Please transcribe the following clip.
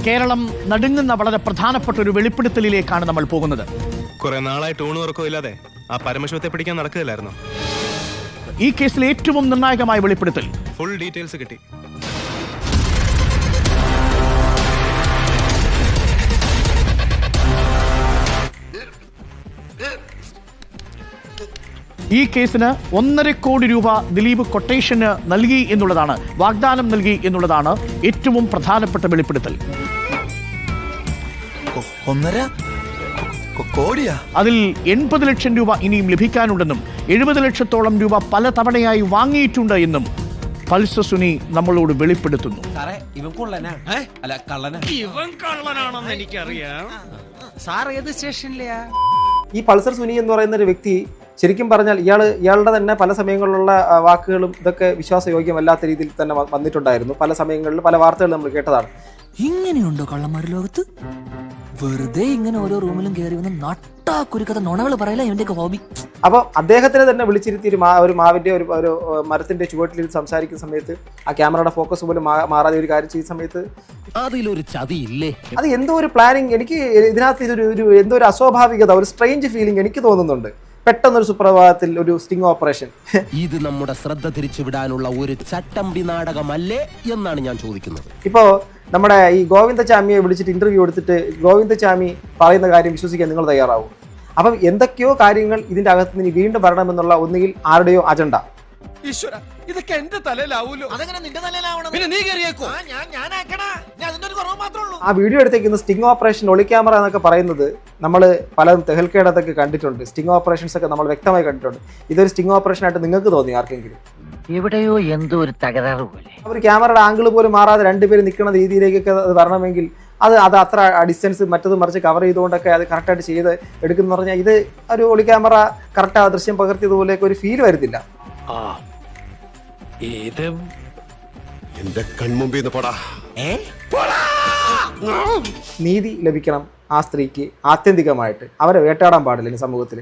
കേരളം നടുങ്ങുന്ന വളരെ പ്രധാനപ്പെട്ട ഒരു വെളിപ്പെടുത്തലിലേക്കാണ് നമ്മൾ പോകുന്നത്. കുറെ നാളായിട്ട് ഊണ് ഉറക്കമില്ലാതെ ആ പരമശിവത്തെ പിടിക്കാൻ നടക്കുകയില്ലായിരുന്നു. ഈ കേസിലെ ഏറ്റവും നിർണായകമായ വെളിപ്പെടുത്തൽ. ഫുൾ ഡീറ്റെയിൽസ് കിട്ടി. ഈ കേസിന് 1.5 കോടി രൂപ ദിലീപ് കൊട്ടേഷന് നൽകി എന്നുള്ളതാണ്, വാഗ്ദാനം നൽകി എന്നുള്ളതാണ് ഏറ്റവും പ്രധാനപ്പെട്ട വെളിപ്പെടുത്തൽ. അതിൽ 80 ലക്ഷം രൂപ ഇനിയും ലഭിക്കാനുണ്ടെന്നും 70 ലക്ഷത്തോളം രൂപ പല തവണയായി വാങ്ങിയിട്ടുണ്ട് എന്നും പൾസർ സുനി നമ്മളോട് വെളിപ്പെടുത്തുന്നു. ഈ പൾസർ സുനി എന്ന് പറയുന്ന ഒരു വ്യക്തി ശരിക്കും പറഞ്ഞാൽ ഇയാളുടെ തന്നെ പല സമയങ്ങളിലുള്ള വാക്കുകളും ഇതൊക്കെ വിശ്വാസയോഗ്യമല്ലാത്ത രീതിയിൽ തന്നെ വന്നിട്ടുണ്ടായിരുന്നു. പല സമയങ്ങളിൽ പല വാർത്തകൾ നമ്മൾ കേട്ടതാണ്. ഇങ്ങനെയുണ്ടോ കള്ളന്മാരുടെ ലോകത്ത്? വെറുതെ ഇങ്ങനെ ഓരോ റൂമിലും കയറി വന്ന് നട്ടാ കുരുക്കഥ നുണകൾ പറയല ഇവന്റെയൊക്കെ ഹോബി. അപ്പോൾ അദ്ദേഹത്തിനെ തന്നെ വിളിച്ചിരുത്തി ഒരു മാവിന്റെ ഒരു മരത്തിന്റെ ചുവട്ടിൽ സംസാരിക്കുന്ന സമയത്ത് ആ ക്യാമറയുടെ ഫോക്കസ് പോലും മാറാതെ ഒരു കാര്യം ചെയ്യുന്ന സമയത്ത് അതിലൊരു ചതിയില്ലേ? അത് എന്തോ ഒരു പ്ലാനിങ്, എനിക്ക് ഇതിനകത്ത് എന്തോ ഒരു അസ്വാഭാവികത, ഒരു സ്ട്രേഞ്ച് ഫീലിംഗ് എനിക്ക് തോന്നുന്നുണ്ട്. പെട്ടെന്നൊരു സുപ്രഭാതത്തിൽ ഒരു സ്റ്റിംഗ് ഓപ്പറേഷൻ. ഇത് നമ്മുടെ ശ്രദ്ധ തിരിച്ചുവിടാനുള്ള ഒരു ചട്ടമ്പി നാടകമല്ലേ എന്നാണ് ഞാൻ ചോദിക്കുന്നത്. ഇപ്പോൾ നമ്മുടെ ഈ ഗോവിന്ദചാമിയെ വിളിച്ചിട്ട് ഇന്റർവ്യൂ എടുത്തിട്ട് ഗോവിന്ദചാമി പറയുന്ന കാര്യം വിശ്വസിക്കാൻ നിങ്ങൾ തയ്യാറാവും? അപ്പം എന്തൊക്കെയോ കാര്യങ്ങൾ ഇതിന്റെ അകത്ത് നിന്ന് വീണ്ടും വരണമെന്നുള്ള ഒന്നുകിൽ ആരുടെയോ അജണ്ട. ഈശ്വര, ഇതൊക്കെ എന്റെ തലയിലാവൂലോ? അതെങ്ങനെ നിന്റെ തലയിലാവണം? പിന്നെ നീ കയറിയേക്കോ? ആ വീഡിയോ എടുത്തേക്കുന്ന സ്റ്റിംഗ് ഓപ്പറേഷൻ, ഒളി ക്യാമറ എന്നൊക്കെ പറയുന്നത് നമ്മൾ പലതും തെഹൽക്കേടത്തൊക്കെ കണ്ടിട്ടുണ്ട്. സ്റ്റിംഗ് ഓപ്പറേഷൻസ് ഒക്കെ നമ്മൾ വ്യക്തമായി കണ്ടിട്ടുണ്ട്. ഇതൊരു സ്റ്റിംഗ് ഓപ്പറേഷൻ ആയിട്ട് നിങ്ങൾക്ക് തോന്നി ആർക്കെങ്കിലും? എവിടെയോ എന്തോ ഒരു തകരാറ് പോലെ. അവർ ക്യാമറയുടെ ആംഗിൾ പോലും മാറാതെ രണ്ടുപേരും നിൽക്കുന്ന രീതിയിലേക്കൊക്കെ അത് വരണമെങ്കിൽ അത് അത്ര ഡിസ്റ്റൻസ് മറ്റത് മറിച്ച് കവർ ചെയ്തുകൊണ്ടൊക്കെ അത് കറക്റ്റായിട്ട് ചെയ്ത് എടുക്കുന്ന പറഞ്ഞാൽ ഇത് ഒരു ഒളി ക്യാമറ കറക്റ്റ് ആ ദൃശ്യം പകർത്തിയതുപോലെയൊക്കെ ഒരു ഫീൽ വരുന്നില്ല. എന്റെ കൺമുമ്പിൽ നീതി ലഭിക്കണം ആ സ്ത്രീക്ക് ആത്യന്തികമായിട്ട്. അവരെ വേട്ടാടാൻ പാടില്ല ഈ സമൂഹത്തിൽ.